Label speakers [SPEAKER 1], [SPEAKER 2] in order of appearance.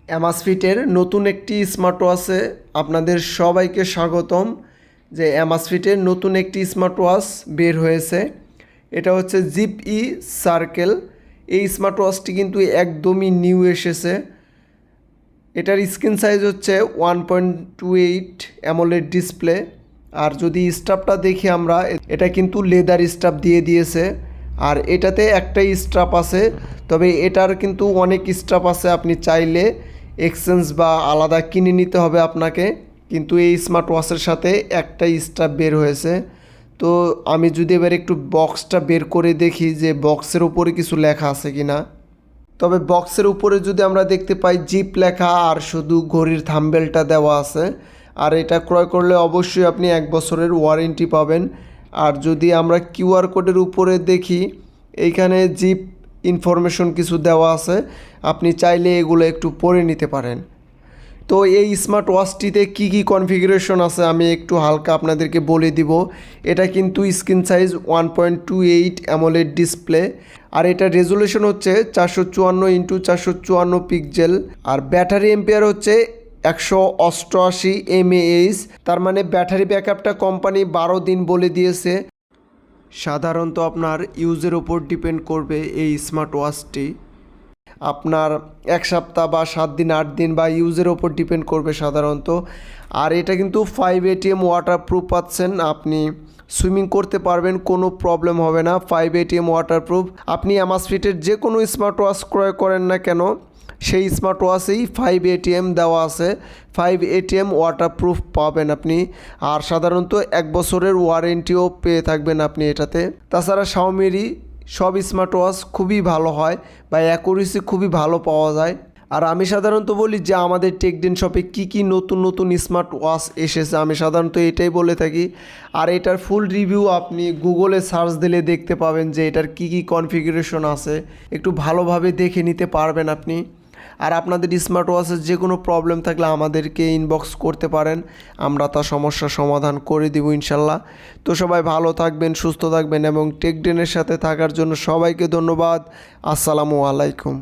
[SPEAKER 1] অ্যামাজফিটের নতুন একটি স্মার্ট ওয়াচে আপনাদের সবাইকে স্বাগতম। যে অ্যামাজফিটের নতুন একটি স্মার্ট ওয়াচ বের হয়েছে, এটা হচ্ছে জিপ ই সার্কেল। এই স্মার্ট ওয়াচটি কিন্তু একদমই নিউ এসেছে। এটার স্ক্রিন সাইজ হচ্ছে 1.28 অ্যামোলেড ডিসপ্লে। আর যদি স্ট্রাপটা দেখি আমরা, এটা কিন্তু লেদার স্ট্রাপ দিয়ে দিয়েছে। আর এটাতে একটাই স্ট্রাপ আছে, তবে এটার কিন্তু অনেক স্ট্রাপ আছে, আপনি চাইলে এক্সচেঞ্জ বা আলাদা কিনে নিতে হবে আপনাকে। কিন্তু এই স্মার্ট ওয়াচের সাথে একটাই স্ট্রাপ বের হয়েছে। তো আমি যদি এবার একটু বক্সটা বের করে দেখি যে বক্সের উপরে কিছু লেখা আছে কি না। তবে বক্সের উপরে যদি আমরা দেখতে পাই জিপ লেখা আর শুধু ঘড়ির থাম্বেলটা দেওয়া আছে। আর এটা ক্রয় করলে অবশ্যই আপনি 1 বছরের ওয়ারেন্টি পাবেন। আর যদি আমরা কিউআর কোডের উপরে দেখি, এইখানে জিপ ইনফরমেশন কিছু দেওয়া আছে, আপনি চাইলে এগুলো একটু পড়ে নিতে পারেন। তো এই স্মার্ট ওয়াচটিতে কী কী কনফিগারেশন আছে আমি একটু হালকা আপনাদেরকে বলে দিব। এটা কিন্তু স্ক্রিন সাইজ 1.28 অ্যামোলেড ডিসপ্লে। আর এটার রেজুলেশন হচ্ছে 454x454 পিক্সেল। আর ব্যাটারি এম্পিয়ার হচ্ছে 188 mAh। তার মানে ব্যাটারি ব্যাকআপটা কোম্পানি 12 দিন বলে দিয়েছে। সাধারণত আপনার ইউজের ওপর ডিপেন্ড করবে এই স্মার্ট ওয়াচটি। আপনার 1 সপ্তাহ বা 7 দিন 8 দিন বা ইউজের ওপর ডিপেন্ড করবে সাধারণত। আর এটা কিন্তু 5 ATM ওয়াটারপ্রুফ পাচ্ছেন, আপনি সুইমিং করতে পারবেন, কোনো প্রবলেম হবে না। 5 ATM ওয়াটারপ্রুফ। আপনি অ্যামাজফিটের যে কোনো স্মার্ট ওয়াচ ক্রয় করেন না কেন, সেই স্মার্ট ওয়াচেই 5 ATM দেওয়া আছে। 5 ATM ওয়াটারপ্রুফ পাবেন আপনি। আর সাধারণত 1 বছরের ওয়ারেন্টিও পেয়ে থাকবেন আপনি এটাতে। তাছাড়া শাওমিরই সব স্মার্ট ওয়াচ খুবই ভালো হয় বা অ্যাকুরেসি খুবই ভালো পাওয়া যায়। আর আমি সাধারণত বলি যে আমাদের টেকডেন শপে কী কী নতুন নতুন স্মার্ট ওয়াচ এসেছে, আমি সাধারণত এটাই বলে থাকি। আর এটার ফুল রিভিউ আপনি গুগলে সার্চ দিলে দেখতে পাবেন যে এটার কী কী কনফিগারেশন আছে, একটু ভালোভাবে দেখে নিতে পারবেন আপনি। আর আপনাদের স্মার্ট ওয়াচের যে কোনো প্রবলেম থাকলে আমাদেরকে ইনবক্স করতে পারেন, আমরা তার সমস্যার সমাধান করে দিব ইনশাল্লাহ। তো সবাই ভালো থাকবেন, সুস্থ থাকবেন এবং টেকডেনের সাথে থাকার জন্য সবাইকে ধন্যবাদ। আসসালামু আলাইকুম।